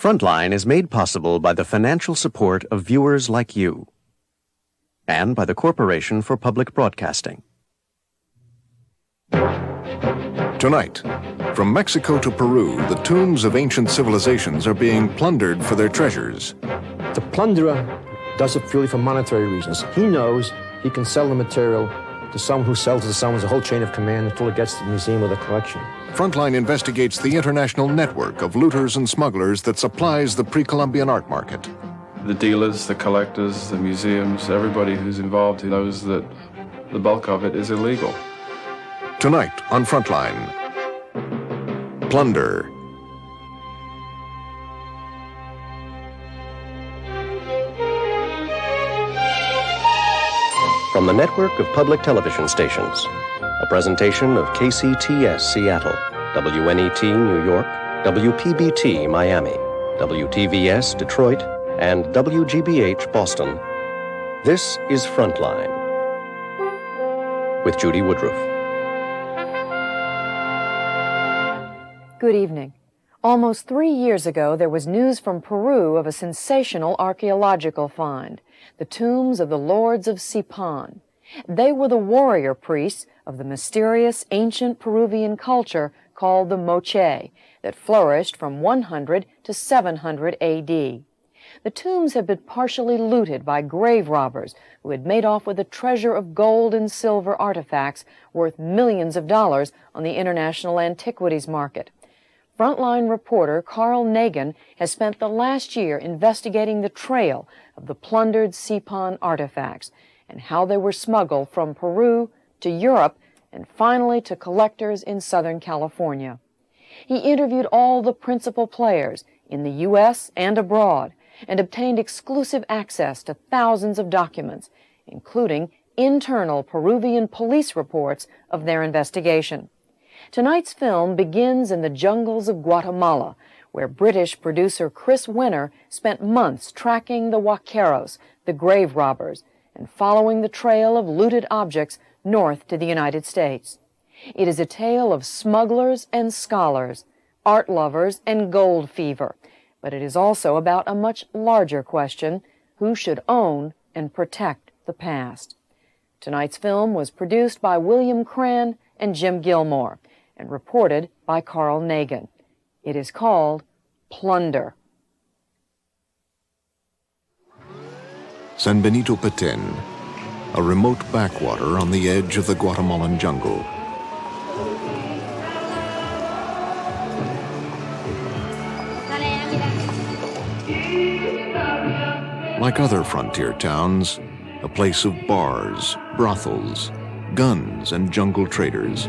Frontline is made possible by the financial support of viewers like you and by the Corporation for Public Broadcasting. Tonight, from Mexico to Peru, the tombs of ancient civilizations are being plundered for their treasures. The plunderer does it purely for monetary reasons. He knows he can sell the material to someone who sells it to someone. There's a whole chain of command until it gets to the museum or the collection. Frontline investigates the international network of looters and smugglers that supplies the pre-Columbian art market. The dealers, the collectors, the museums, everybody who's involved who knows that the bulk of it is illegal. Tonight on Frontline, Plunder. From the network of public television stations, a presentation of KCTS Seattle, WNET New York, WPBT Miami, WTVS Detroit, and WGBH Boston. This is Frontline with Judy Woodruff. Good evening. Almost 3 years ago, there was news from Peru of a sensational archaeological find, the tombs of the lords of Sipan. They were the warrior priests of the mysterious ancient Peruvian culture called the Moche that flourished from 100 to 700 A.D. The tombs had been partially looted by grave robbers who had made off with a treasure of gold and silver artifacts worth millions of dollars on the international antiquities market. Frontline reporter Carl Nagin has spent the last year investigating the trail of the plundered Sipan artifacts and how they were smuggled from Peru to Europe and finally to collectors in Southern California. He interviewed all the principal players in the U.S. and abroad and obtained exclusive access to thousands of documents, including internal Peruvian police reports of their investigation. Tonight's film begins in the jungles of Guatemala, where British producer Chris Winner spent months tracking the huaqueros, the grave robbers, and following the trail of looted objects north to the United States. It is a tale of smugglers and scholars, art lovers and gold fever, but it is also about a much larger question: who should own and protect the past? Tonight's film was produced by William Cran and Jim Gilmore and reported by Carl Nagin. It is called Plunder. San Benito Petén, a remote backwater on the edge of the Guatemalan jungle. Like other frontier towns, a place of bars, brothels, guns, and jungle traders.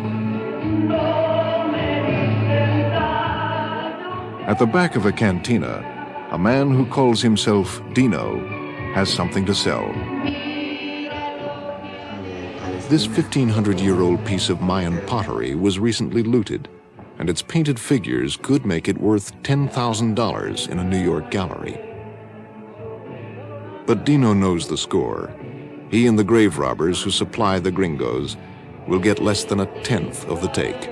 At the back of a cantina, a man who calls himself Dino has something to sell. This 1,500-year-old piece of Mayan pottery was recently looted, and its painted figures could make it worth $10,000 in a New York gallery. But Dino knows the score. He and the grave robbers who supply the gringos will get less than 1/10 of the take.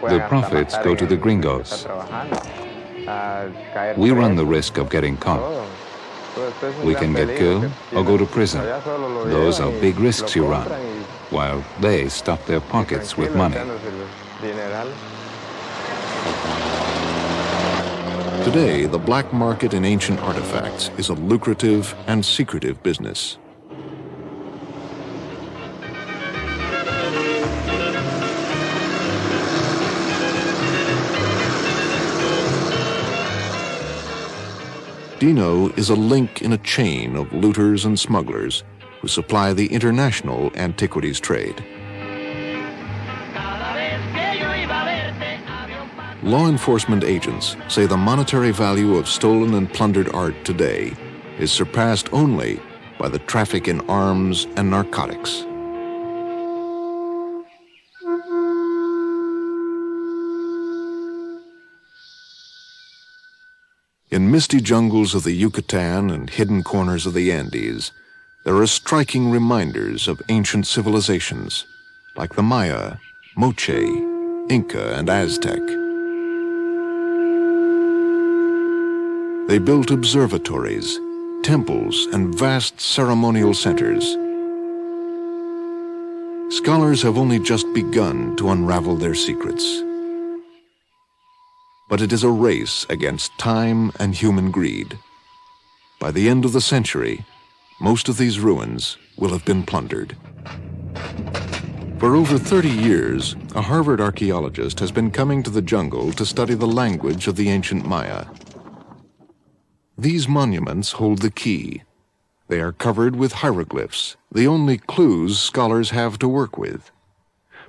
The profits go to the gringos. We run the risk of getting caught. We can get killed or go to prison. Those are big risks you run, while they stuff their pockets with money. Today, the black market in ancient artifacts is a lucrative and secretive business. Dino is a link in a chain of looters and smugglers who supply the international antiquities trade. Law enforcement agents say the monetary value of stolen and plundered art today is surpassed only by the traffic in arms and narcotics. In misty jungles of the Yucatan and hidden corners of the Andes, there are striking reminders of ancient civilizations, like the Maya, Moche, Inca, and Aztec. They built observatories, temples, and vast ceremonial centers. Scholars have only just begun to unravel their secrets. But it is a race against time and human greed. By the end of the century, most of these ruins will have been plundered. For over 30 years, a Harvard archaeologist has been coming to the jungle to study the language of the ancient Maya. These monuments hold the key. They are covered with hieroglyphs, the only clues scholars have to work with.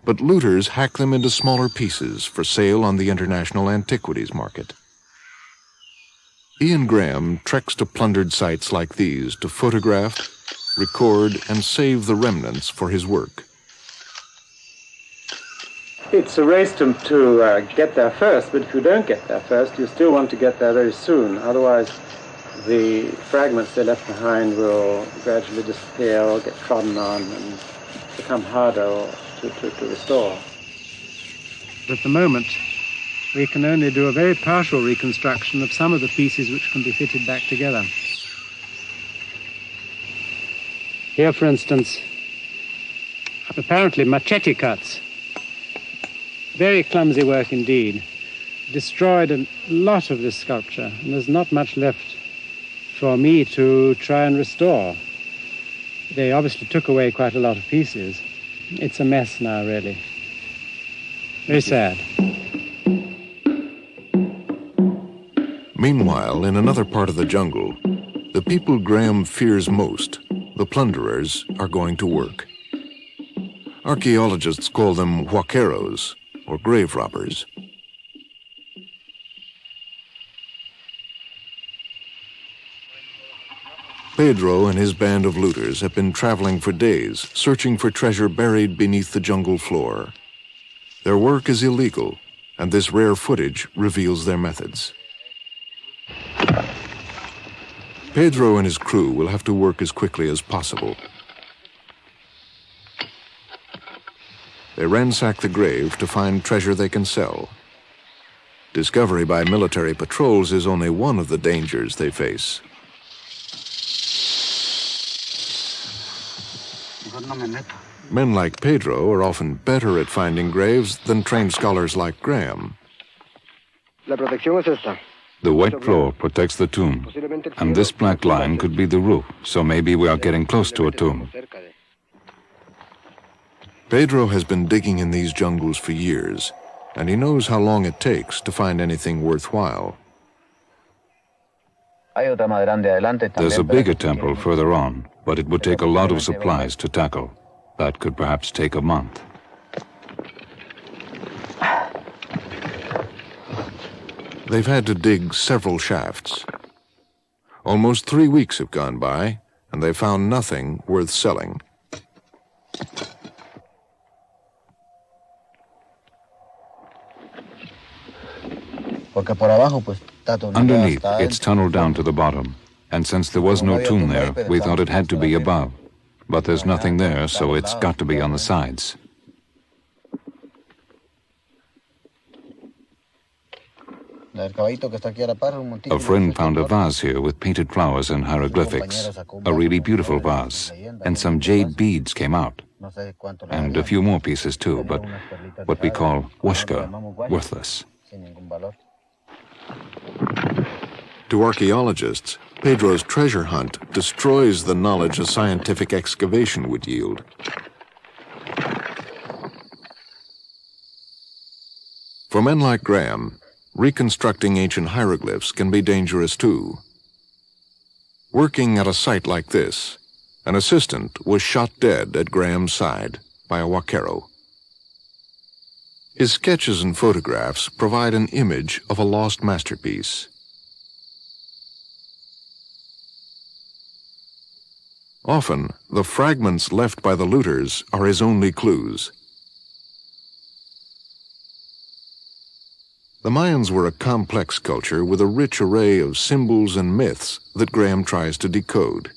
But looters hack them into smaller pieces for sale on the international antiquities market. Ian Graham treks to plundered sites like these to photograph, record, and save the remnants for his work. It's a race to get there first, but if you don't get there first, you still want to get there very soon. Otherwise, the fragments they left behind will gradually disappear or get trodden on and become harder to restore. At the moment, we can only do a very partial reconstruction of some of the pieces which can be fitted back together. Here, for instance, apparently machete cuts. Very clumsy work indeed. Destroyed a lot of this sculpture, and there's not much left for me to try and restore. They obviously took away quite a lot of pieces. It's a mess now, really. Very sad. Meanwhile, in another part of the jungle, the people Graham fears most, the plunderers, are going to work. Archaeologists call them huaqueros, or grave robbers. Pedro and his band of looters have been traveling for days, searching for treasure buried beneath the jungle floor. Their work is illegal, and this rare footage reveals their methods. Pedro and his crew will have to work as quickly as possible. They ransack the grave to find treasure they can sell. Discovery by military patrols is only one of the dangers they face. Men like Pedro are often better at finding graves than trained scholars like Graham. The white floor protects the tomb, and this black line could be the roof, so maybe we are getting close to a tomb. Pedro has been digging in these jungles for years, and he knows how long it takes to find anything worthwhile. There's a bigger temple further on, but it would take a lot of supplies to tackle. That could perhaps take a month. They've had to dig several shafts. Almost 3 weeks have gone by, and they found nothing worth selling. Underneath, it's tunneled down to the bottom, and since there was no tomb there, we thought it had to be above. But there's nothing there, so it's got to be on the sides. A friend found a vase here with painted flowers and hieroglyphics, a really beautiful vase, and some jade beads came out, and a few more pieces too, but what we call wushka, worthless. To archaeologists, Pedro's treasure hunt destroys the knowledge a scientific excavation would yield. For men like Graham, reconstructing ancient hieroglyphs can be dangerous too. Working at a site like this, an assistant was shot dead at Graham's side by a huaquero. His sketches and photographs provide an image of a lost masterpiece. Often, the fragments left by the looters are his only clues. The Mayans were a complex culture with a rich array of symbols and myths that Graham tries to decode.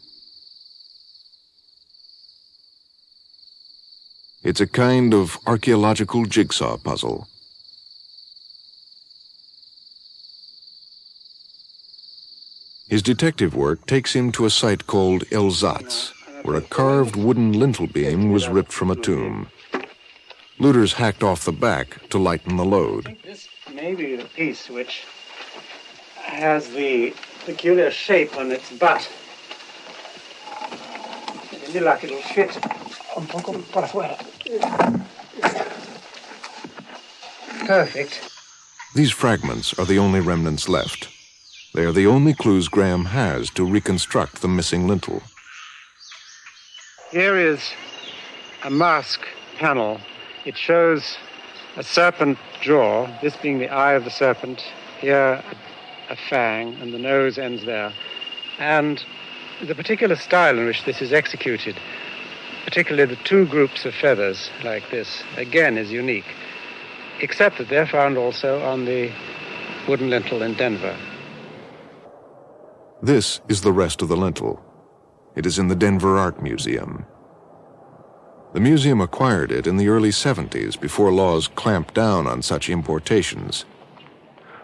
It's a kind of archaeological jigsaw puzzle. His detective work takes him to a site called Ersatz, where a carved wooden lintel beam was ripped from a tomb. Looters hacked off the back to lighten the load. This may be the piece which has the peculiar shape on its butt. It looks like it'll fit un poco para afuera. Perfect. These fragments are the only remnants left. They are the only clues Graham has to reconstruct the missing lintel. Here is a mask panel. It shows a serpent jaw, this being the eye of the serpent, here a fang, and the nose ends there. And the particular style in which this is executed, particularly the two groups of feathers like this, again is unique, except that they're found also on the wooden lintel in Denver. This is the rest of the lintel. It is in the Denver Art Museum. The museum acquired it in the early 70s before laws clamped down on such importations.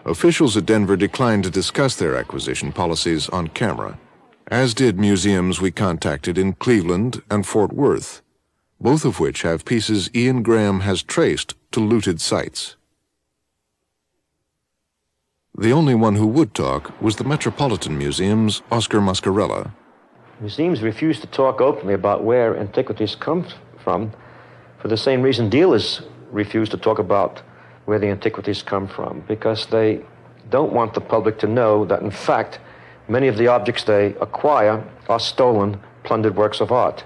Officials at Denver declined to discuss their acquisition policies on camera, as did museums we contacted in Cleveland and Fort Worth, both of which have pieces Ian Graham has traced to looted sites. The only one who would talk was the Metropolitan Museum's Oscar Mascarella. Museums refuse to talk openly about where antiquities come from for the same reason dealers refuse to talk about where the antiquities come from, because they don't want the public to know that, in fact, many of the objects they acquire are stolen, plundered works of art.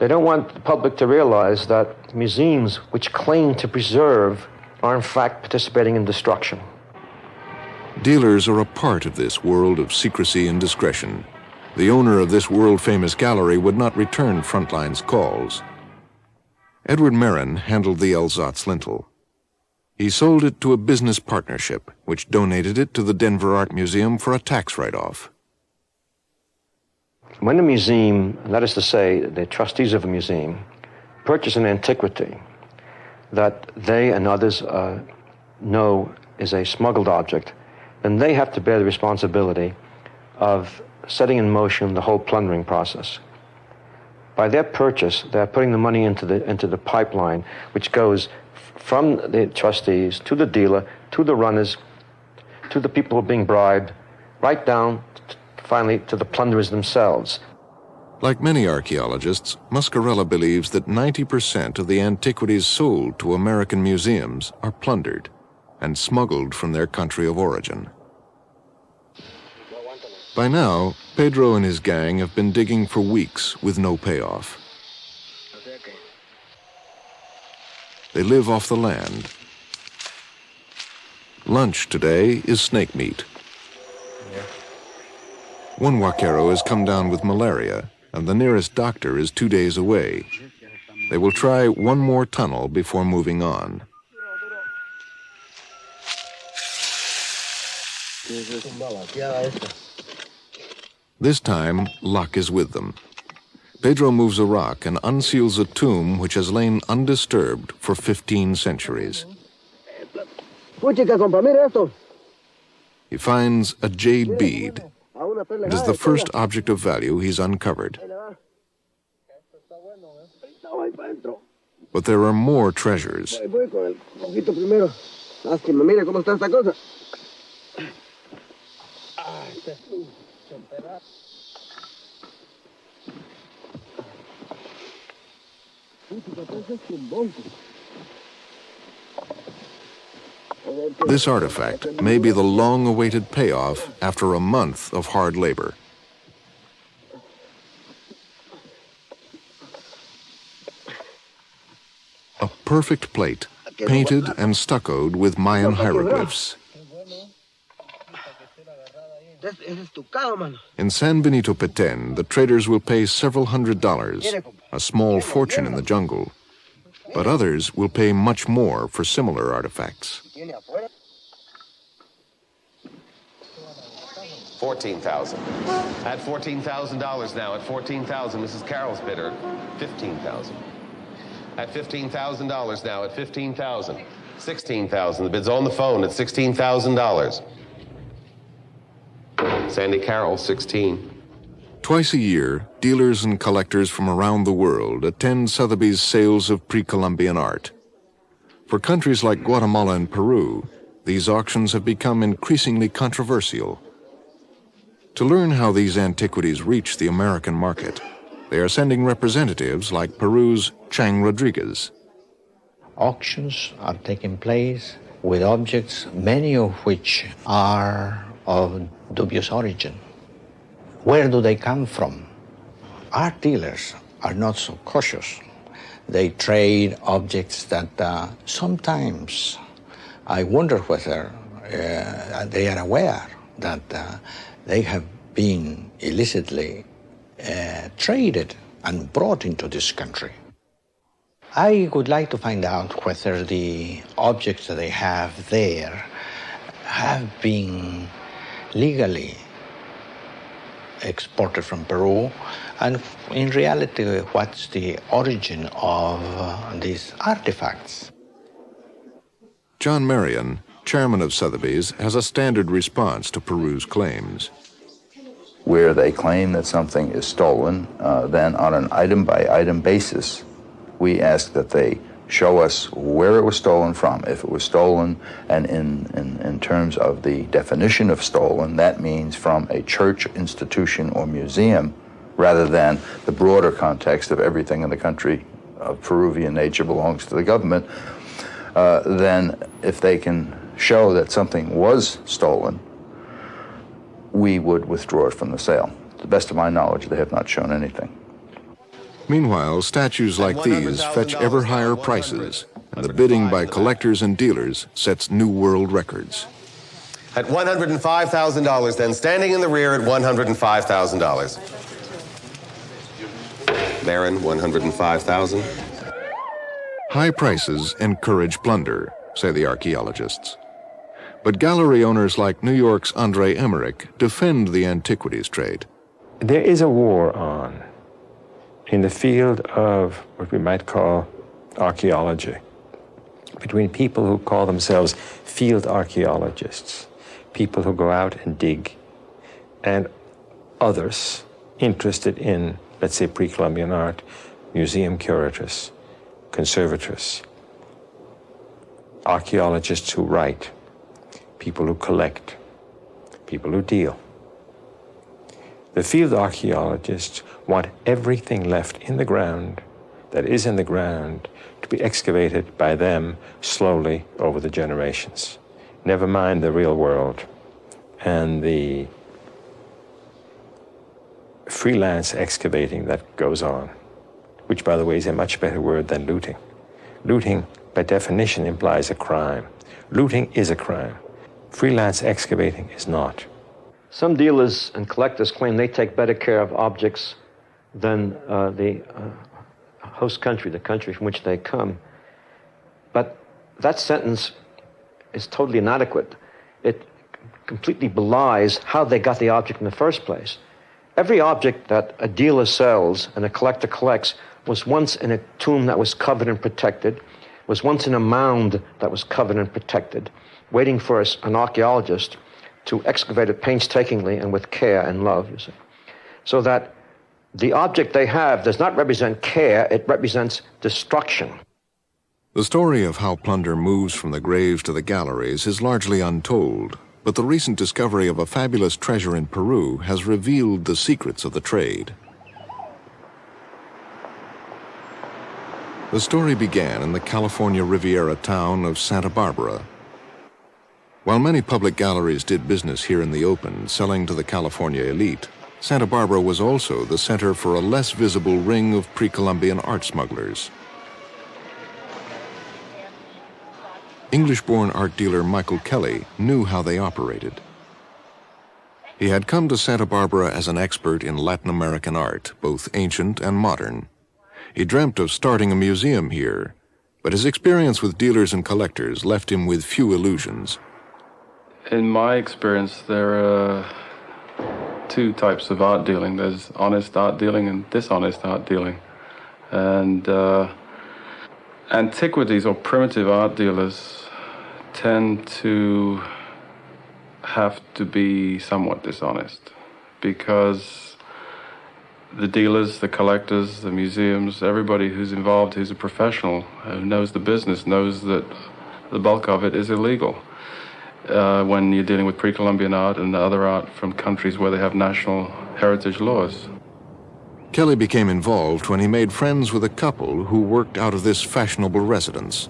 They don't want the public to realize that museums which claim to preserve are, in fact, participating in destruction. Dealers are a part of this world of secrecy and discretion. The owner of this world-famous gallery would not return Frontline's calls. Edward Marin handled the Ersatz lintel. He sold it to a business partnership, which donated it to the Denver Art Museum for a tax write-off. When a museum, that is to say, the trustees of a museum, purchase an antiquity that they and others know is a smuggled object, then they have to bear the responsibility of setting in motion the whole plundering process. By their purchase, they're putting the money into the pipeline, which goes from the trustees to the dealer, to the runners, to the people who are being bribed, right down, finally, to the plunderers themselves. Like many archaeologists, Mascarella believes that 90% of the antiquities sold to American museums are plundered and smuggled from their country of origin. By now, Pedro and his gang have been digging for weeks with no payoff. They live off the land. Lunch today is snake meat. One vaquero has come down with malaria, and the nearest doctor is 2 days away. They will try one more tunnel before moving on. This time, luck is with them. Pedro moves a rock and unseals a tomb which has lain undisturbed for 15 centuries. He finds a jade bead. It is the first object of value he's uncovered. But there are more treasures. This artifact may be the long-awaited payoff after a month of hard labor. A perfect plate, painted and stuccoed with Mayan hieroglyphs. In San Benito Petén, the traders will pay several $100s, a small fortune in the jungle. But others will pay much more for similar artifacts. $14,000. At $14,000 now. At $14,000, Mrs. Carroll's bidder, $15,000. At $15,000 now, at $15,000. $16,000. The bid's on the phone at $16,000. Sandy Carroll, 16. Twice a year, dealers and collectors from around the world attend Sotheby's sales of pre-Columbian art. For countries like Guatemala and Peru, these auctions have become increasingly controversial. To learn how these antiquities reach the American market, they are sending representatives like Peru's Chang Rodriguez. Auctions are taking place with objects, many of which are of dubious origin. Where do they come from? Art dealers are not so cautious. They trade objects that sometimes I wonder whether they are aware that they have been illicitly traded and brought into this country. I would like to find out whether the objects that they have there have been legally exported from Peru, and in reality, what's the origin of these artifacts? John Marion, chairman of Sotheby's, has a standard response to Peru's claims. Where they claim that something is stolen, then on an item-by-item basis, we ask that they show us where it was stolen from. If it was stolen, and in terms of the definition of stolen, that means from a church, institution, or museum, rather than the broader context of everything in the country of Peruvian nature belongs to the government, then if they can show that something was stolen, we would withdraw it from the sale. To the best of my knowledge, they have not shown anything. Meanwhile, statues like these fetch ever higher prices, and the bidding by collectors and dealers sets new world records. At $105,000, then, standing in the rear at $105,000. Baron, $105,000. High prices encourage plunder, say the archaeologists. But gallery owners like New York's Andre Emmerich defend the antiquities trade. There is a war on in the field of what we might call archaeology, between people who call themselves field archaeologists, people who go out and dig, and others interested in, let's say, pre-Columbian art, museum curators, conservators, archaeologists who write, people who collect, people who deal. The field archaeologists want everything left in the ground, that is in the ground, to be excavated by them slowly over the generations. Never mind the real world and the freelance excavating that goes on, which, by the way, is a much better word than looting. Looting, by definition, implies a crime. Looting is a crime. Freelance excavating is not. Some dealers and collectors claim they take better care of objects than the host country, the country from which they come. But that sentence is totally inadequate. It completely belies how they got the object in the first place. Every object that a dealer sells and a collector collects was once in a tomb that was covered and protected, was once in a mound that was covered and protected, waiting for an archaeologist to excavate it painstakingly and with care and love, you see. So that the object they have does not represent care, it represents destruction. The story of how plunder moves from the graves to the galleries is largely untold, but the recent discovery of a fabulous treasure in Peru has revealed the secrets of the trade. The story began in the California Riviera town of Santa Barbara. While many public galleries did business here in the open, selling to the California elite, Santa Barbara was also the center for a less visible ring of pre-Columbian art smugglers. English-born art dealer Michael Kelly knew how they operated. He had come to Santa Barbara as an expert in Latin American art, both ancient and modern. He dreamt of starting a museum here, but his experience with dealers and collectors left him with few illusions. In my experience, there are two types of art dealing. There's honest art dealing and dishonest art dealing. And Antiquities or primitive art dealers tend to have to be somewhat dishonest because the dealers, the collectors, the museums, everybody who's involved, who's a professional, who knows the business, knows that the bulk of it is illegal. When you're dealing with pre-Columbian art and other art from countries where they have national heritage laws. Kelly became involved when he made friends with a couple who worked out of this fashionable residence.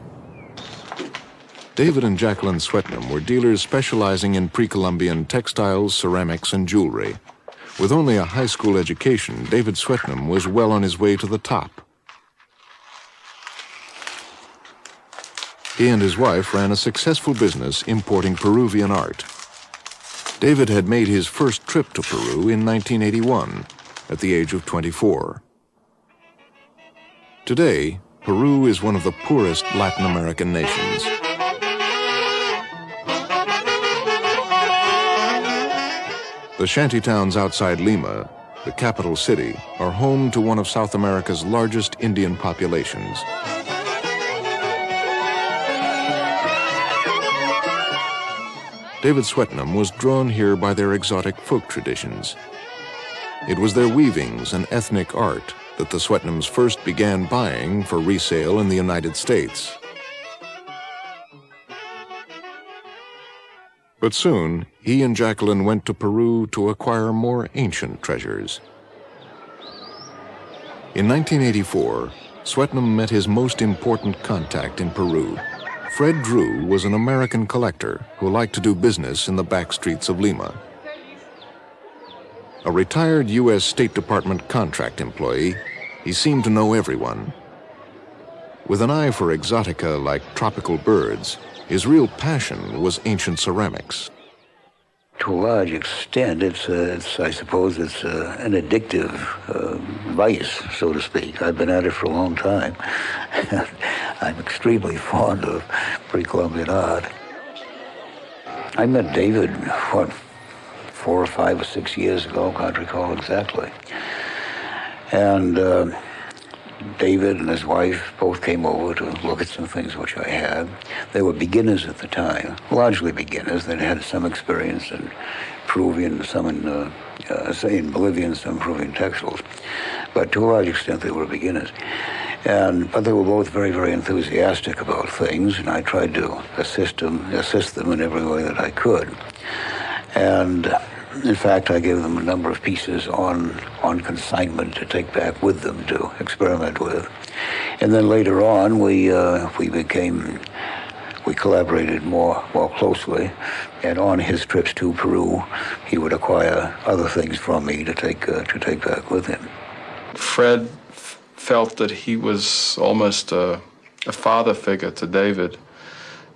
David and Jacqueline Swetnam were dealers specializing in pre-Columbian textiles, ceramics, and jewelry. With only a high school education, David Swetnam was well on his way to the top. He and his wife ran a successful business importing Peruvian art. David had made his first trip to Peru in 1981, at the age of 24. Today, Peru is one of the poorest Latin American nations. The shantytowns outside Lima, the capital city, are home to one of South America's largest Indian populations. David Swetnam was drawn here by their exotic folk traditions. It was their weavings and ethnic art that the Swetnams first began buying for resale in the United States. But soon, he and Jacqueline went to Peru to acquire more ancient treasures. In 1984, Swetnam met his most important contact in Peru. Fred Drew was an American collector who liked to do business in the back streets of Lima. A retired U.S. State Department contract employee, he seemed to know everyone. With an eye for exotica like tropical birds, his real passion was ancient ceramics. To a large extent, I suppose it's an addictive vice, so to speak. I've been at it for a long time. I'm extremely fond of pre-Columbian art. I met David, 4 or 5 or 6 years ago, can't recall exactly. And David and his wife both came over to look at some things which I had. They were beginners at the time, largely beginners. They'd had some experience in Peruvian, some in Bolivian, some Peruvian textiles. But to a large extent, they were beginners. But they were both very, very enthusiastic about things, and I tried to assist them in every way that I could. And in fact, I gave them a number of pieces on consignment to take back with them to experiment with. And then later on, we collaborated more closely. And on his trips to Peru, he would acquire other things from me to take back with him. Fred felt that he was almost a father figure to David,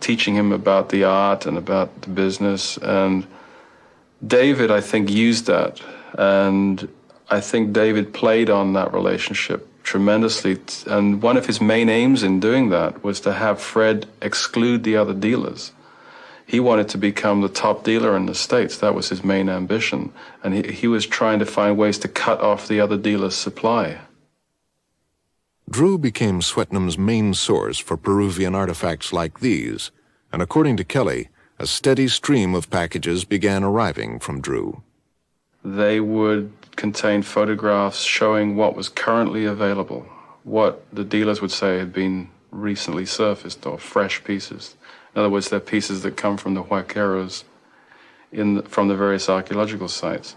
teaching him about the art and about the business. And David, I think, used that, and I think David played on that relationship tremendously, and one of his main aims in doing that was to have Fred exclude the other dealers. He wanted to become the top dealer in the States. That was his main ambition, and he was trying to find ways to cut off the other dealers' supply. Drew became Swetnam's main source for Peruvian artifacts like these, and according to Kelly, a steady stream of packages began arriving from Drew. They would contain photographs showing what was currently available, what the dealers would say had been recently surfaced or fresh pieces. In other words, they're pieces that come from the huaqueros from the various archaeological sites.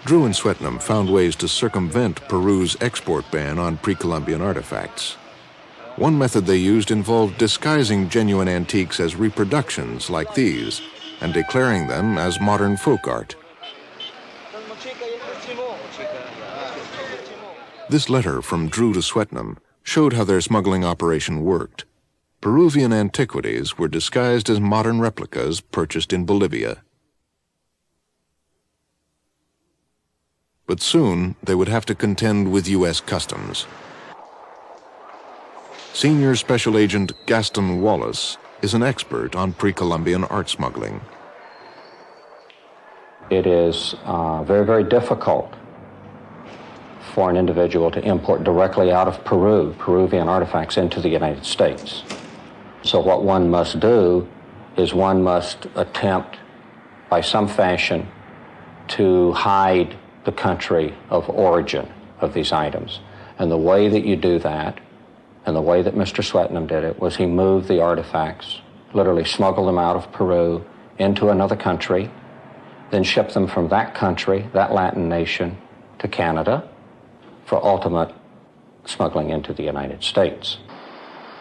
Drew and Swetnam found ways to circumvent Peru's export ban on pre-Columbian artifacts. One method they used involved disguising genuine antiques as reproductions like these and declaring them as modern folk art. This letter from Drew to Swetnam showed how their smuggling operation worked. Peruvian antiquities were disguised as modern replicas purchased in Bolivia. But soon they would have to contend with U.S. Customs. Senior Special Agent Gaston Wallace is an expert on pre-Columbian art smuggling. It is very, very difficult for an individual to import directly out of Peru, Peruvian artifacts, into the United States. So what one must do is one must attempt by some fashion to hide the country of origin of these items. And the way that you do that, and the way that Mr. Swetnam did it, was he moved the artifacts, literally smuggled them out of Peru into another country, then shipped them from that country, that Latin nation, to Canada for ultimate smuggling into the United States.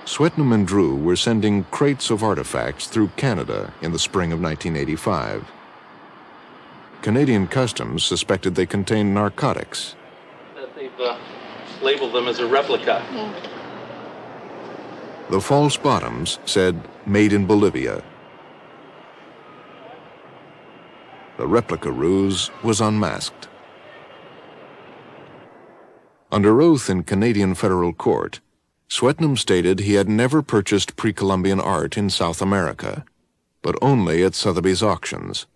Swetnam and Drew were sending crates of artifacts through Canada in the spring of 1985. Canadian Customs suspected they contained narcotics. They've labeled them as a replica. The false bottoms said, "Made in Bolivia." The replica ruse was unmasked. Under oath in Canadian federal court, Swetnam stated he had never purchased pre-Columbian art in South America, but only at Sotheby's auctions.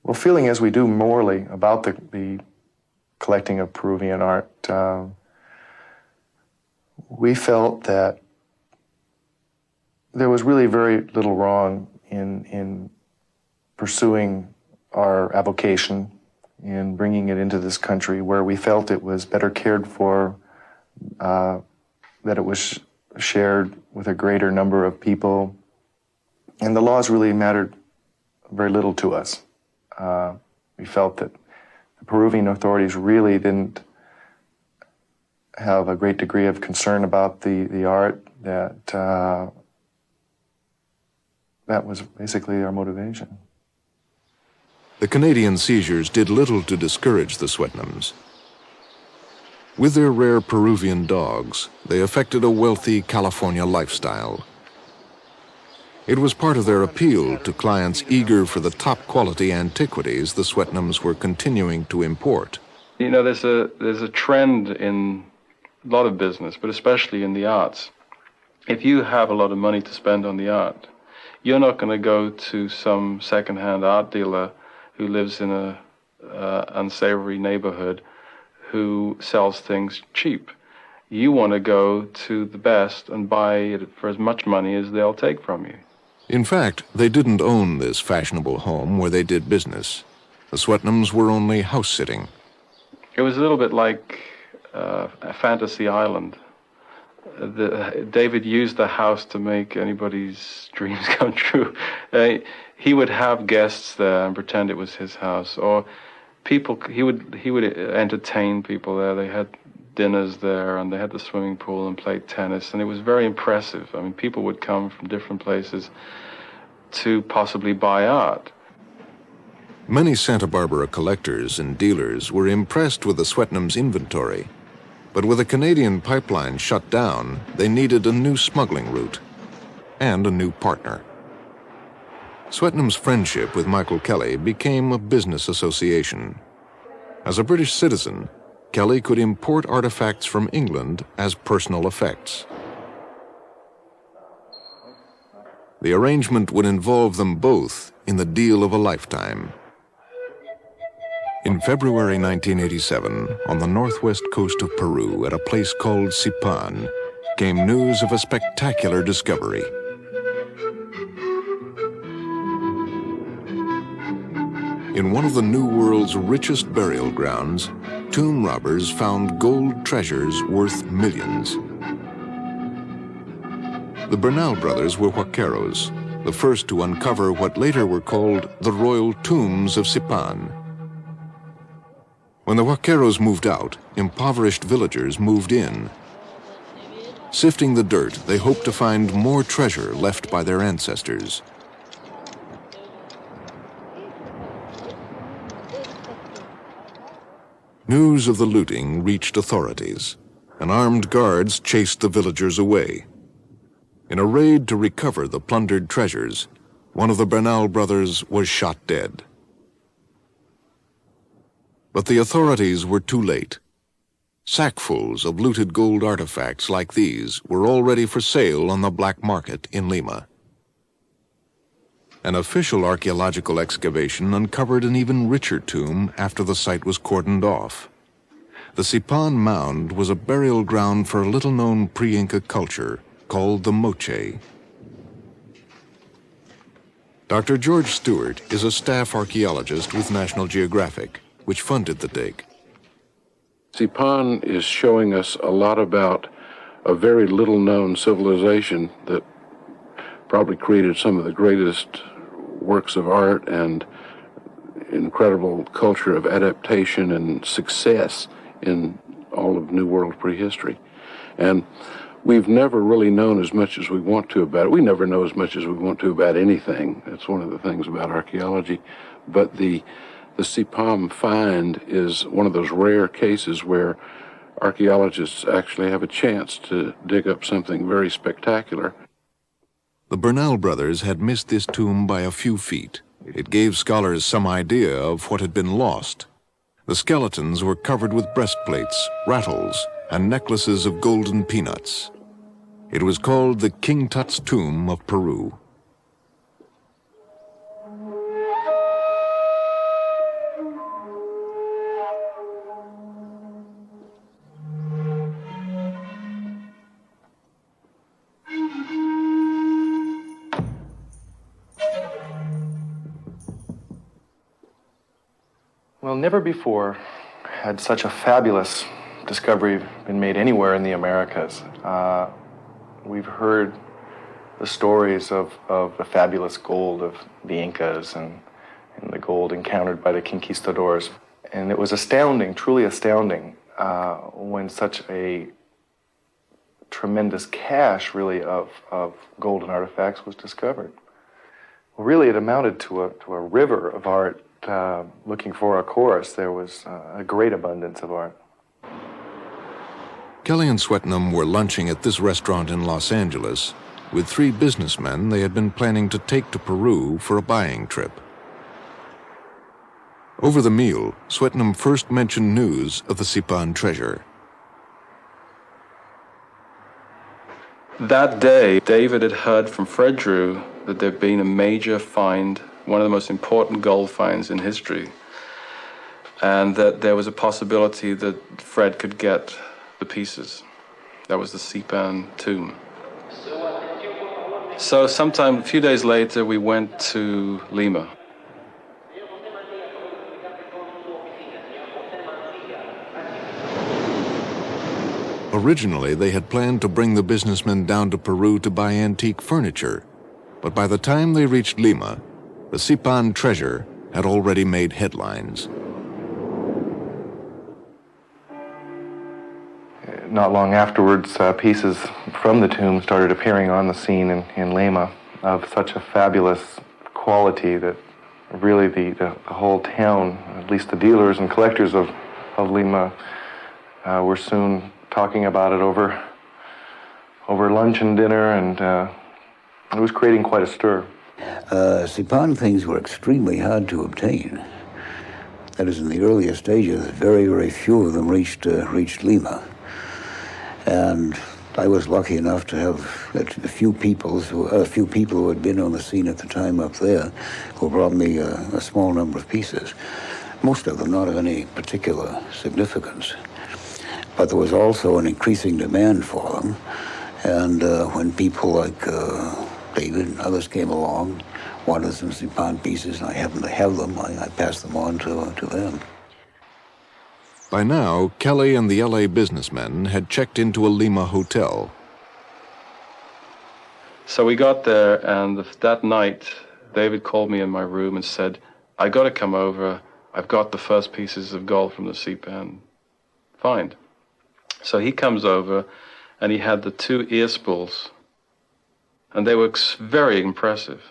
Well, feeling as we do morally about the collecting of Peruvian art, we felt that there was really very little wrong in pursuing our avocation, in bringing it into this country where we felt it was better cared for, that it was shared with a greater number of people, and the laws really mattered very little to us. We felt that the Peruvian authorities really didn't have a great degree of concern about the art, that was basically our motivation. The Canadian seizures did little to discourage the Swetnams. With their rare Peruvian dogs, they affected a wealthy California lifestyle. It was part of their appeal to clients eager for the top-quality antiquities the Swetnams were continuing to import. You know, there's a trend in a lot of business, but especially in the arts. If you have a lot of money to spend on the art, you're not going to go to some second-hand art dealer who lives in a unsavory neighborhood who sells things cheap. You want to go to the best and buy it for as much money as they'll take from you. In fact, they didn't own this fashionable home where they did business. The Swetnams were only house-sitting. It was a little bit like a fantasy island. David used the house to make anybody's dreams come true. He would have guests there and pretend it was his house, or people. He would entertain people there. They had dinners there, and they had the swimming pool and played tennis, and it was very impressive. I mean, people would come from different places to possibly buy art. Many Santa Barbara collectors and dealers were impressed with the Swetnams' inventory, but with a Canadian pipeline shut down, they needed a new smuggling route and a new partner. Swetnam's friendship with Michael Kelly became a business association. As a British citizen, Kelly could import artifacts from England as personal effects. The arrangement would involve them both in the deal of a lifetime. In February 1987, on the northwest coast of Peru, at a place called Sipan, came news of a spectacular discovery. In one of the New World's richest burial grounds, tomb robbers found gold treasures worth millions. The Bernal brothers were huaqueros, the first to uncover what later were called the royal tombs of Sipan. When the huaqueros moved out, impoverished villagers moved in. Sifting the dirt, they hoped to find more treasure left by their ancestors. News of the looting reached authorities, and armed guards chased the villagers away. In a raid to recover the plundered treasures, one of the Bernal brothers was shot dead. But the authorities were too late. Sackfuls of looted gold artifacts like these were already for sale on the black market in Lima. An official archaeological excavation uncovered an even richer tomb after the site was cordoned off. The Sipan Mound was a burial ground for a little-known pre-Inca culture called the Moche. Dr. George Stewart is a staff archaeologist with National Geographic, which funded the dig. Sipan is showing us a lot about a very little-known civilization that probably created some of the greatest works of art and incredible culture of adaptation and success in all of New World prehistory. And we've never really known as much as we want to about it. We never know as much as we want to about anything. That's one of the things about archaeology. But the Sipam find is one of those rare cases where archaeologists actually have a chance to dig up something very spectacular. The Bernal brothers had missed this tomb by a few feet. It gave scholars some idea of what had been lost. The skeletons were covered with breastplates, rattles, and necklaces of golden peanuts. It was called the King Tut's tomb of Peru. Well, never before had such a fabulous discovery been made anywhere in the Americas. We've heard the stories of the fabulous gold of the Incas and the gold encountered by the conquistadors. And it was astounding, truly astounding, when such a tremendous cache, really, of golden artifacts was discovered. Well, really, it amounted to a river of art. Looking for a chorus, there was a great abundance of art. Kelly and Swetnam were lunching at this restaurant in Los Angeles with three businessmen they had been planning to take to Peru for a buying trip. Over the meal, Swetnam first mentioned news of the Sipan treasure. That day, David had heard from Fred Drew that there'd been a major find, one of the most important gold finds in history, and that there was a possibility that Fred could get the pieces. That was the Sipan tomb. So sometime, a few days later, we went to Lima. Originally, they had planned to bring the businessmen down to Peru to buy antique furniture, but by the time they reached Lima, the Sipan treasure had already made headlines. Not long afterwards, pieces from the tomb started appearing on the scene in Lima of such a fabulous quality that really the whole town, at least the dealers and collectors of Lima, were soon talking about it over lunch and dinner, and it was creating quite a stir. Sipan things were extremely hard to obtain. That is, in the earlier stages, very, very few of them reached Lima. And I was lucky enough to have a few people who had been on the scene at the time up there who brought me a small number of pieces, most of them not of any particular significance. But there was also an increasing demand for them, and when people like David and others came along, wanted some Sipan pieces, and I happened to have them, I passed them on to them. By now, Kelly and the LA businessmen had checked into a Lima hotel. So we got there, and that night, David called me in my room and said, I got to come over. I've got the first pieces of gold from the Sipan find. So he comes over, and he had the two ear spools, and they were very impressive.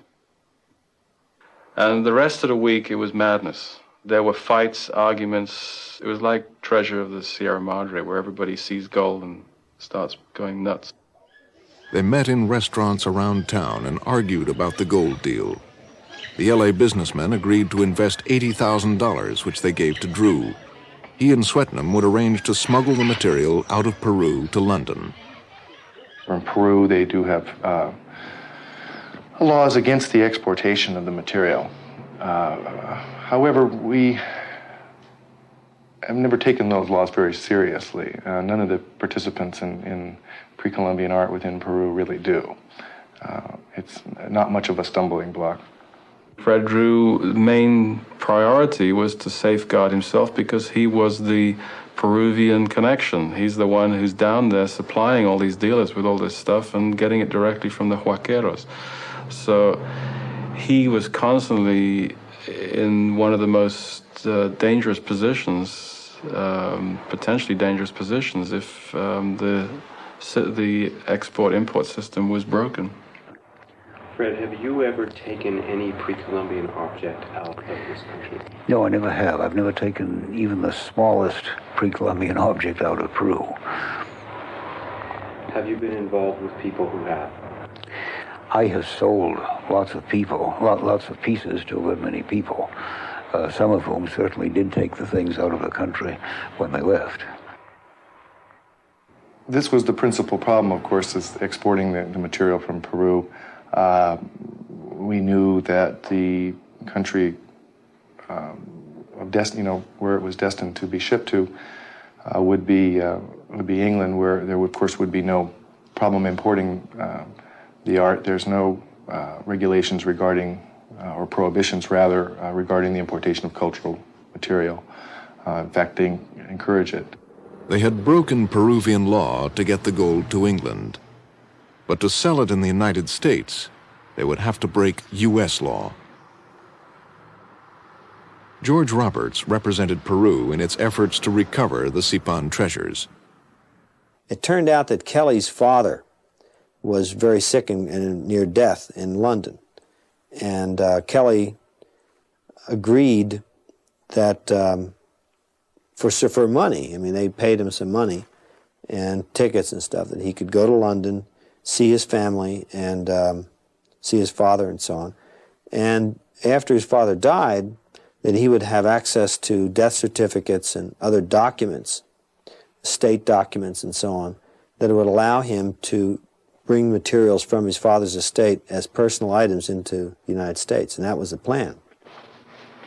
And the rest of the week, it was madness. There were fights, arguments. It was like Treasure of the Sierra Madre, where everybody sees gold and starts going nuts. They met in restaurants around town and argued about the gold deal. The LA businessmen agreed to invest $80,000, which they gave to Drew. He and Swetnam would arrange to smuggle the material out of Peru to London. In Peru, they do have laws against the exportation of the material. However, we I've never taken those laws very seriously. None of the participants in pre-Columbian art within Peru really do. It's not much of a stumbling block. Fred Drew's main priority was to safeguard himself because he was the Peruvian connection. He's the one who's down there supplying all these dealers with all this stuff and getting it directly from the huaqueros. So he was constantly in one of the most dangerous positions, potentially dangerous positions, if the export-import system was broken. Fred, have you ever taken any pre-Columbian object out of this country? No, I never have. I've never taken even the smallest pre-Columbian object out of Peru. Have you been involved with people who have? I have sold lots of pieces to a good many people, some of whom certainly did take the things out of the country when they left. This was the principal problem, of course, is exporting the material from Peru. We knew that the country where it was destined to be shipped to would be England, where there, of course, would be no problem importing the art. There's no regulations regarding, or prohibitions rather, regarding the importation of cultural material. In fact, they encourage it. They had broken Peruvian law to get the gold to England. But to sell it in the United States, they would have to break U.S. law. George Roberts represented Peru in its efforts to recover the Sipan treasures. It turned out that Kelly's father was very sick and near death in London. And Kelly agreed that for money, I mean, they paid him some money and tickets and stuff, that he could go to London, see his family, and see his father and so on. And after his father died, that he would have access to death certificates and other documents, state documents and so on, that would allow him to bring materials from his father's estate as personal items into the United States, and that was the plan.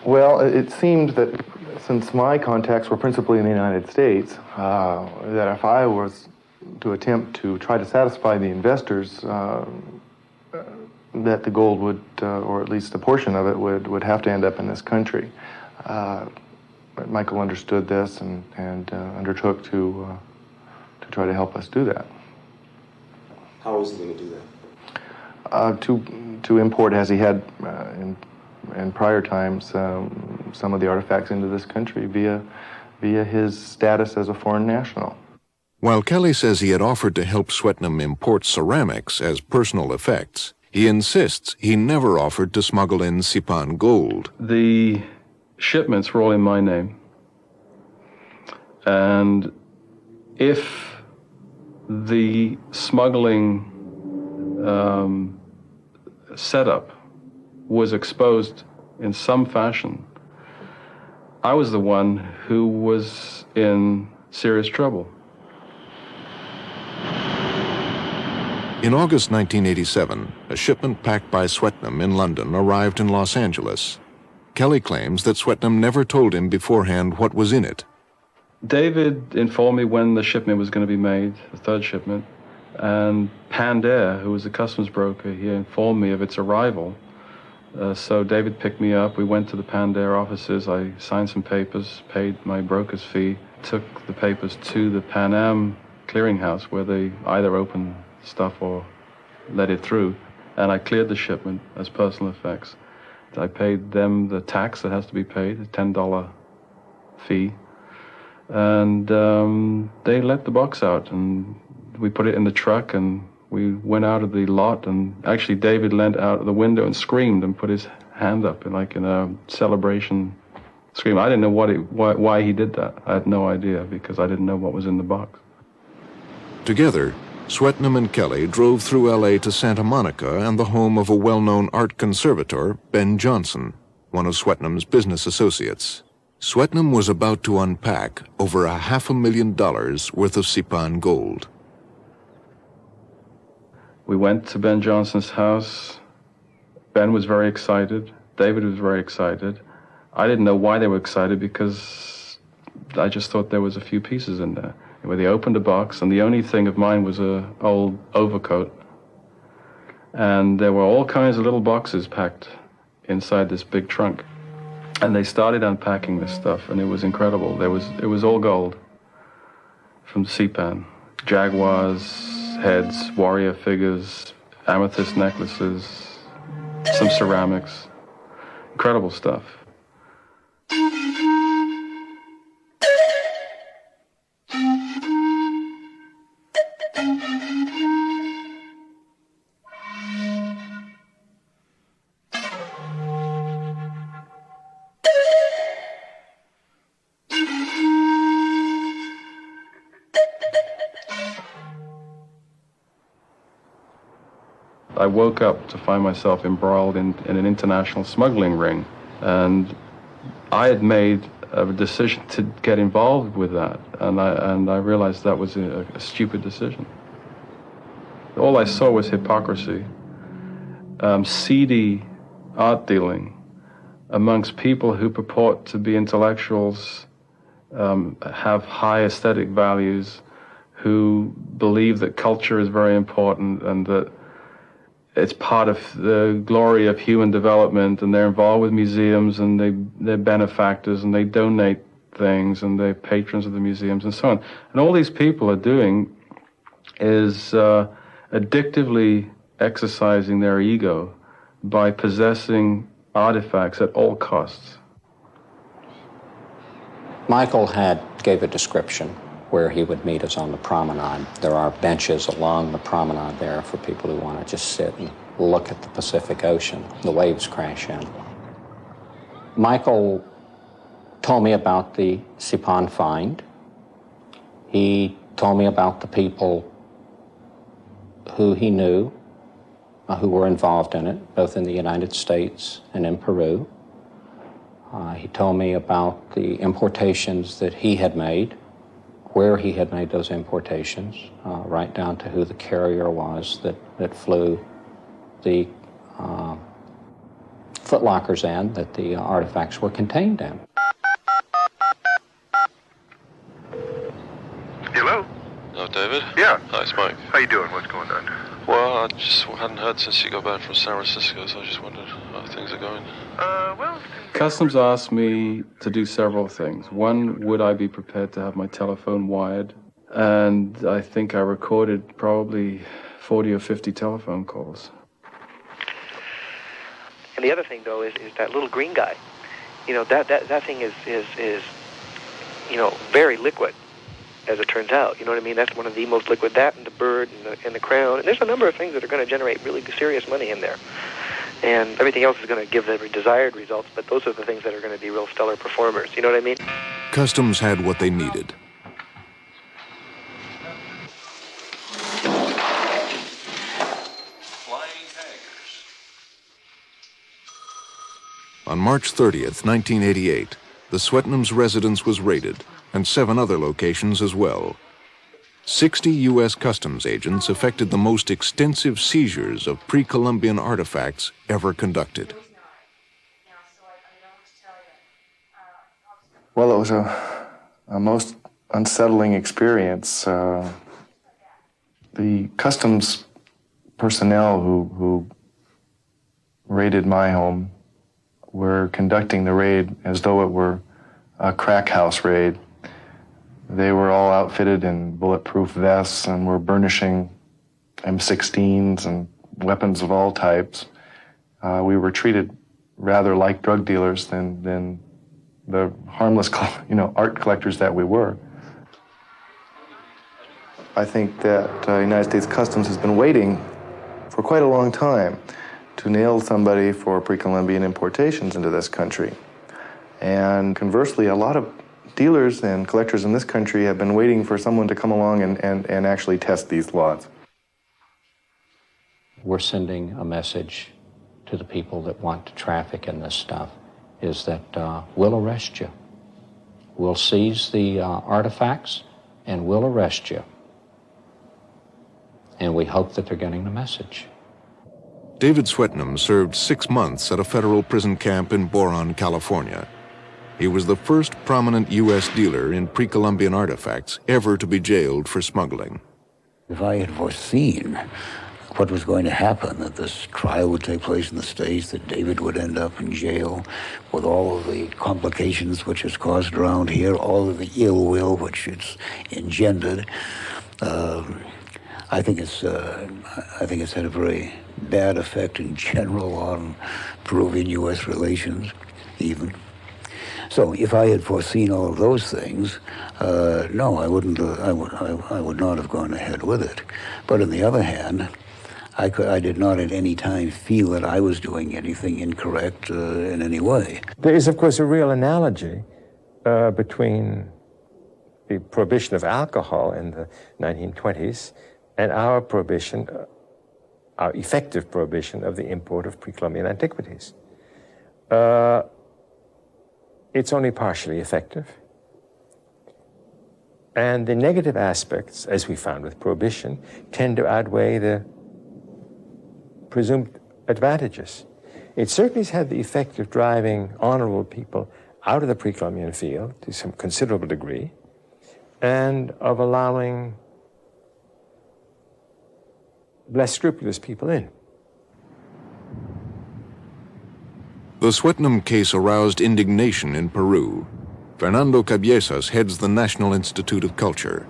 Well, it seemed that since my contacts were principally in the United States, that if I was to attempt to try to satisfy the investors, that the gold would, or at least a portion of it, would have to end up in this country. But Michael understood this and undertook to try to help us do that. How was he going to do that? To import, as he had in prior times, some of the artifacts into this country via his status as a foreign national. While Kelly says he had offered to help Swetnam import ceramics as personal effects, he insists he never offered to smuggle in Sipan gold. The shipments were all in my name. And if the smuggling setup was exposed in some fashion, I was the one who was in serious trouble. In August 1987, a shipment packed by Swetnam in London arrived in Los Angeles. Kelly claims that Swetnam never told him beforehand what was in it. David informed me when the shipment was going to be made, the third shipment, and Pander, who was the customs broker, he informed me of its arrival. So David picked me up, we went to the Pander offices, I signed some papers, paid my broker's fee, took the papers to the Pan Am clearinghouse where they either opened stuff or let it through, and I cleared the shipment as personal effects. I paid them the tax that has to be paid, a $10 fee, and they let the box out, and we put it in the truck, and we went out of the lot, and actually David leant out of the window and screamed and put his hand up in a celebration scream. I didn't know why he did that. I had no idea, because I didn't know what was in the box. Together, Swetnam and Kelly drove through L.A. to Santa Monica and the home of a well-known art conservator, Ben Johnson, one of Swetnam's business associates. Swetnam was about to unpack over $500,000 worth of Sipan gold. We went to Ben Johnson's house. Ben was very excited. David was very excited. I didn't know why they were excited, because I just thought there was a few pieces in there. Where they opened a box, and the only thing of mine was a old overcoat. And there were all kinds of little boxes packed inside this big trunk. And they started unpacking this stuff, and it was incredible. It was all gold from Sipan. Jaguars, heads, warrior figures, amethyst necklaces, some ceramics. Incredible stuff. I woke up to find myself embroiled in an international smuggling ring, and I had made a decision to get involved with that, and I realized that was a stupid decision. All I saw was hypocrisy, seedy art dealing amongst people who purport to be intellectuals, have high aesthetic values, who believe that culture is very important and that it's part of the glory of human development, and they're involved with museums, and they're benefactors, and they donate things, and they're patrons of the museums, and so on. And all these people are doing is addictively exercising their ego by possessing artifacts at all costs. Michael gave a description where he would meet us on the promenade. There are benches along the promenade there for people who want to just sit and look at the Pacific Ocean. The waves crash in. Michael told me about the Sipan find. He told me about the people who he knew who were involved in it, both in the United States and in Peru. He told me about the importations that he had made, where he had made those importations, right down to who the carrier was that flew the footlockers in that the artifacts were contained in. Hello? Hello, David? Yeah. Hi, it's Mike. How you doing? What's going on? Well, I just hadn't heard since you got back from San Francisco, so I just wondered how things are going. Well... Customs asked me to do several things. One, would I be prepared to have my telephone wired? And I think I recorded probably 40 or 50 telephone calls. And the other thing, though, is that little green guy. You know, that thing is you know, very liquid, as it turns out. You know what I mean? That's one of the most liquid. That and the bird and the crown. And there's a number of things that are going to generate really serious money in there. And everything else is going to give the desired results, but those are the things that are going to be real stellar performers. You know what I mean? Customs had what they needed. On March 30th, 1988, the Swetnams' residence was raided, and 7 other locations as well. 60 U.S. Customs agents effected the most extensive seizures of pre-Columbian artifacts ever conducted. Well, it was a most unsettling experience. The customs personnel who raided my home were conducting the raid as though it were a crack house raid. They were all outfitted in bulletproof vests and were burnishing M16s and weapons of all types. We were treated rather like drug dealers than the harmless, art collectors that we were. I think that United States Customs has been waiting for quite a long time to nail somebody for pre-Columbian importations into this country. And conversely, a lot of dealers and collectors in this country have been waiting for someone to come along and actually test these laws. We're sending a message to the people that want to traffic in this stuff, is that we'll arrest you. We'll seize the artifacts and we'll arrest you. And we hope that they're getting the message. David Swetnam served 6 months at a federal prison camp in Boron, California. He was the first prominent U.S. dealer in pre-Columbian artifacts ever to be jailed for smuggling. If I had foreseen what was going to happen, that this trial would take place in the States, that David would end up in jail with all of the complications which it's caused around here, all of the ill will which it's engendered, I think it's had a very bad effect in general on Peruvian-U.S. relations, even. So, if I had foreseen all of those things, no, I wouldn't. I would not have gone ahead with it. But on the other hand, I did not at any time feel that I was doing anything incorrect in any way. There is, of course, a real analogy between the prohibition of alcohol in the 1920s and our prohibition, our effective prohibition of the import of pre-Columbian antiquities. It's only partially effective. And the negative aspects, as we found with prohibition, tend to outweigh the presumed advantages. It certainly has had the effect of driving honorable people out of the pre-Columbian field to some considerable degree, and of allowing less scrupulous people in. The Swetnam case aroused indignation in Peru. Fernando Cabezas heads the National Institute of Culture.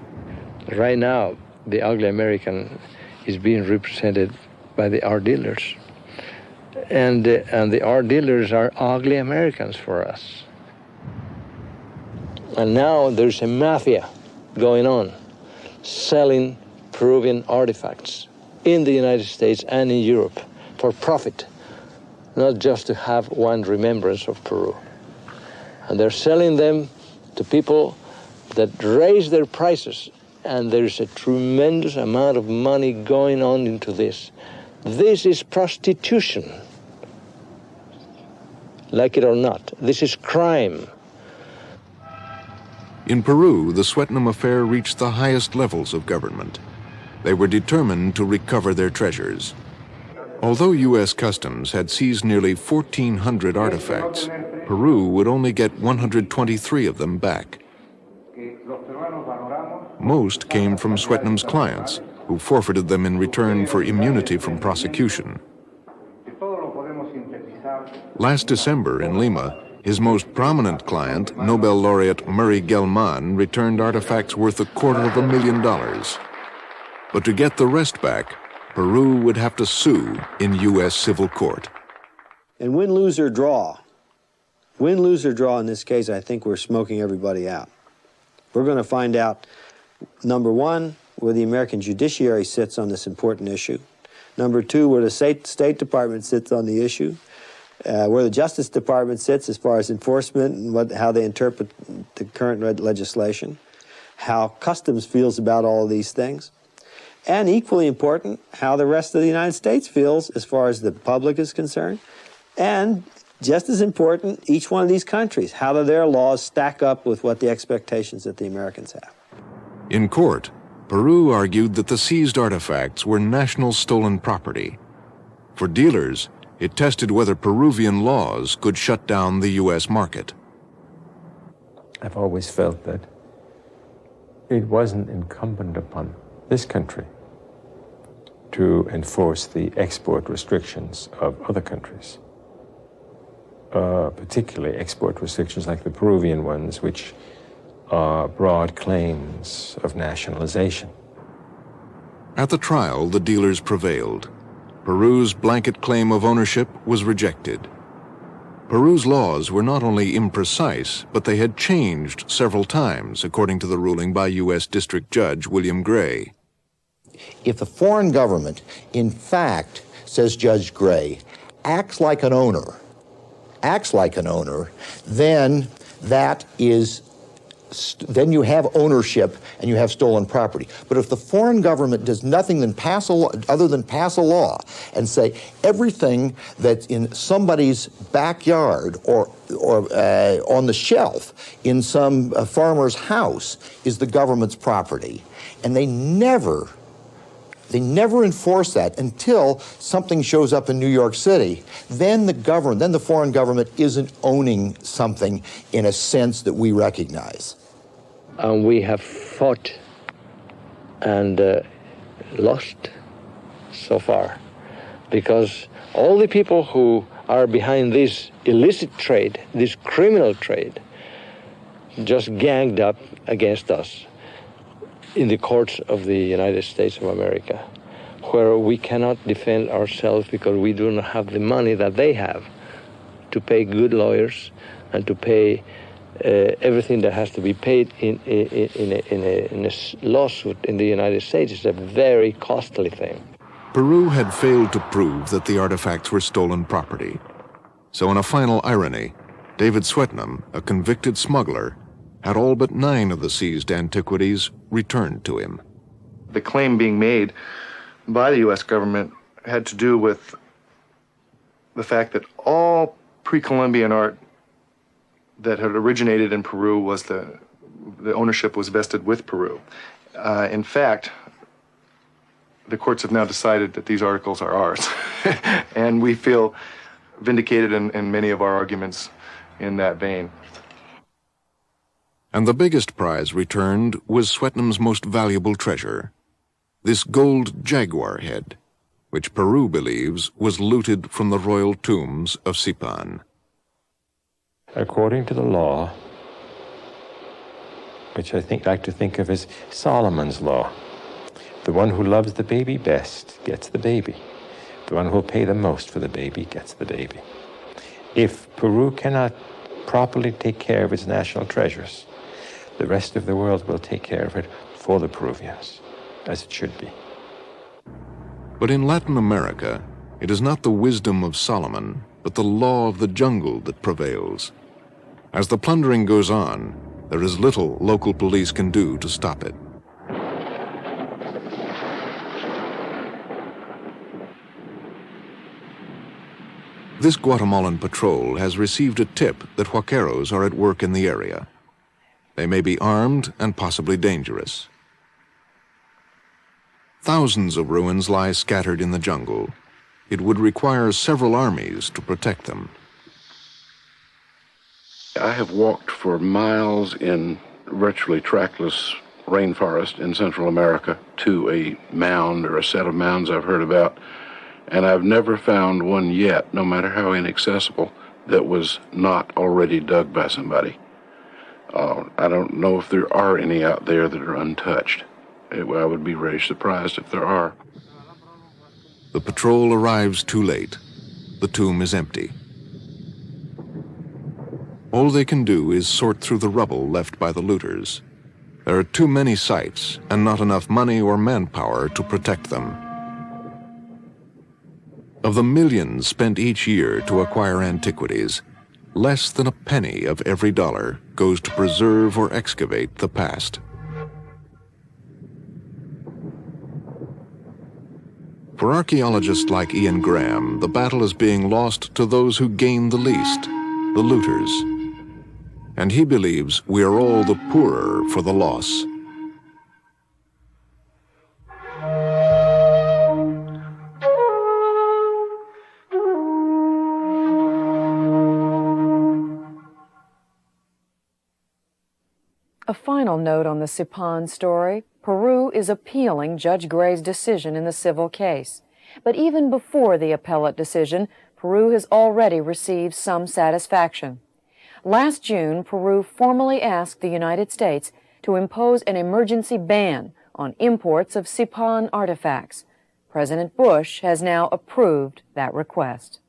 Right now, the ugly American is being represented by the art dealers. And the art dealers are ugly Americans for us. And now there's a mafia going on, selling Peruvian artifacts in the United States and in Europe for profit, not just to have one remembrance of Peru. And they're selling them to people that raise their prices, and there's a tremendous amount of money going on into this. This is prostitution, like it or not. This is crime. In Peru, the Swetnam affair reached the highest levels of government. They were determined to recover their treasures. Although U.S. Customs had seized nearly 1,400 artifacts, Peru would only get 123 of them back. Most came from Swetnam's clients, who forfeited them in return for immunity from prosecution. Last December in Lima, his most prominent client, Nobel laureate Murray Gell-Mann, returned artifacts worth $250,000. But to get the rest back, Peru would have to sue in U.S. civil court. And win, lose, or draw. Win, lose, or draw in this case, I think we're smoking everybody out. We're going to find out, number one, where the American judiciary sits on this important issue. Number two, where the State Department sits on the issue. Where the Justice Department sits as far as enforcement and how they interpret the current legislation. How Customs feels about all of these things. And equally important, how the rest of the United States feels as far as the public is concerned. And just as important, each one of these countries, how do their laws stack up with what the expectations that the Americans have. In court, Peru argued that the seized artifacts were national stolen property. For dealers, it tested whether Peruvian laws could shut down the U.S. market. I've always felt that it wasn't incumbent upon this country to enforce the export restrictions of other countries, particularly export restrictions like the Peruvian ones, which are broad claims of nationalization. At the trial, the dealers prevailed. Peru's blanket claim of ownership was rejected. Peru's laws were not only imprecise, but they had changed several times, according to the ruling by U.S. District Judge William Gray. If the foreign government, in fact, says Judge Gray, acts like an owner, then then you have ownership and you have stolen property. But if the foreign government does nothing other than pass a law and say everything that's in somebody's backyard or on the shelf in some farmer's house is the government's property, and they never They never enforce that until something shows up in New York City. Then the foreign government isn't owning something in a sense that we recognize. And we have fought and lost so far, because all the people who are behind this illicit trade, this criminal trade, just ganged up against us in the courts of the United States of America, where we cannot defend ourselves because we do not have the money that they have to pay good lawyers and to pay everything that has to be paid in a lawsuit in the United States. Is a very costly thing. Peru had failed to prove that the artifacts were stolen property. So in a final irony, David Swetnam, a convicted smuggler, had all but 9 of the seized antiquities returned to him. The claim being made by the U.S. government had to do with the fact that all pre-Columbian art that had originated in Peru was the ownership was vested with Peru. In fact, the courts have now decided that these articles are ours, and we feel vindicated in many of our arguments in that vein. And the biggest prize returned was Swetnam's most valuable treasure, this gold jaguar head, which Peru believes was looted from the royal tombs of Sipan. According to the law, which I like to think of as Solomon's law, the one who loves the baby best gets the baby. The one who will pay the most for the baby gets the baby. If Peru cannot properly take care of its national treasures, the rest of the world will take care of it for the Peruvians, as it should be. But in Latin America, it is not the wisdom of Solomon, but the law of the jungle that prevails. As the plundering goes on, there is little local police can do to stop it. This Guatemalan patrol has received a tip that huaqueros are at work in the area. They may be armed and possibly dangerous. Thousands of ruins lie scattered in the jungle. It would require several armies to protect them. I have walked for miles in virtually trackless rainforest in Central America to a mound or a set of mounds I've heard about, and I've never found one yet, no matter how inaccessible, that was not already dug by somebody. I don't know if there are any out there that are untouched. I would be very surprised if there are. The patrol arrives too late. The tomb is empty. All they can do is sort through the rubble left by the looters. There are too many sites and not enough money or manpower to protect them. Of the millions spent each year to acquire antiquities, less than a penny of every dollar goes to preserve or excavate the past. For archaeologists like Ian Graham, the battle is being lost to those who gain the least, the looters. And he believes we are all the poorer for the loss. A final note on the Sipan story. Peru is appealing Judge Gray's decision in the civil case. But even before the appellate decision, Peru has already received some satisfaction. Last June, Peru formally asked the United States to impose an emergency ban on imports of Sipan artifacts. President Bush has now approved that request.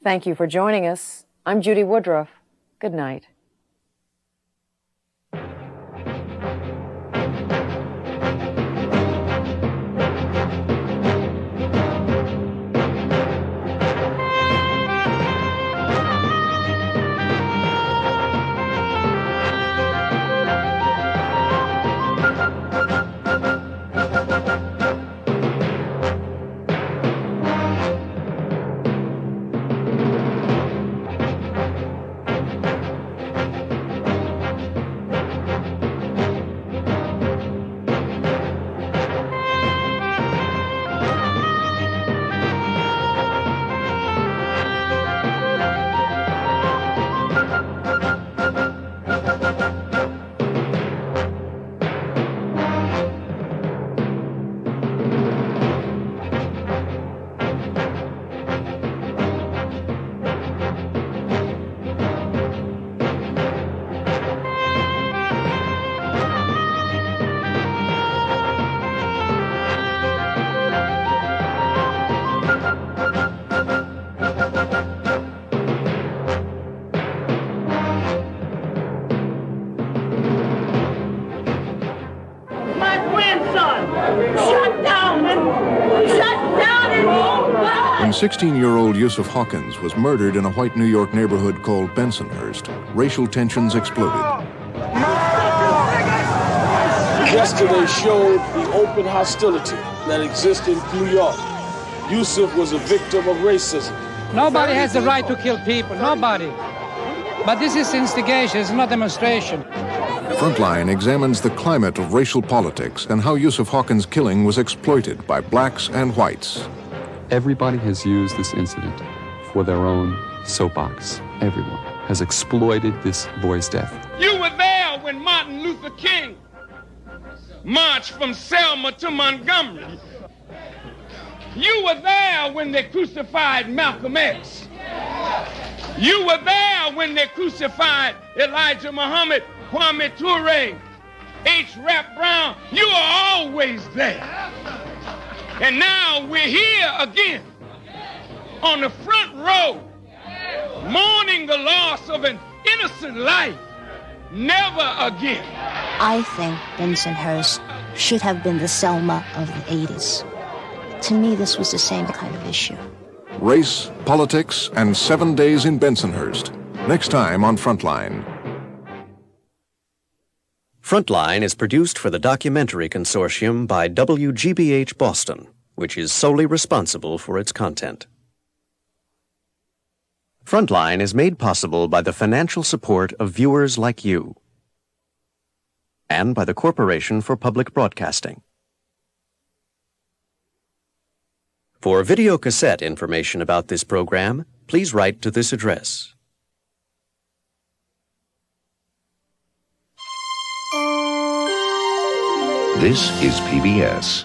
Thank you for joining us. I'm Judy Woodruff. Good night. When 16-year-old Yusuf Hawkins was murdered in a white New York neighborhood called Bensonhurst, racial tensions exploded. Yesterday showed the open hostility that exists in New York. Yusuf was a victim of racism. Nobody has the right to kill people, nobody. But this is instigation, it's not demonstration. Frontline examines the climate of racial politics and how Yusuf Hawkins' killing was exploited by blacks and whites. Everybody has used this incident for their own soapbox. Everyone has exploited this boy's death. You were there when Martin Luther King marched from Selma to Montgomery. You were there when they crucified Malcolm X. You were there when they crucified Elijah Muhammad, Kwame Ture, H. Rap Brown. You are always there. And now we're here again on the front row, mourning the loss of an innocent life. Never again. I think Bensonhurst should have been the Selma of the 80s. To me, this was the same kind of issue. Race, politics, and 7 days in Bensonhurst. Next time on Frontline. Frontline is produced for the Documentary Consortium by WGBH Boston, which is solely responsible for its content. Frontline is made possible by the financial support of viewers like you and by the Corporation for Public Broadcasting. For videocassette information about this program, please write to this address. This is PBS.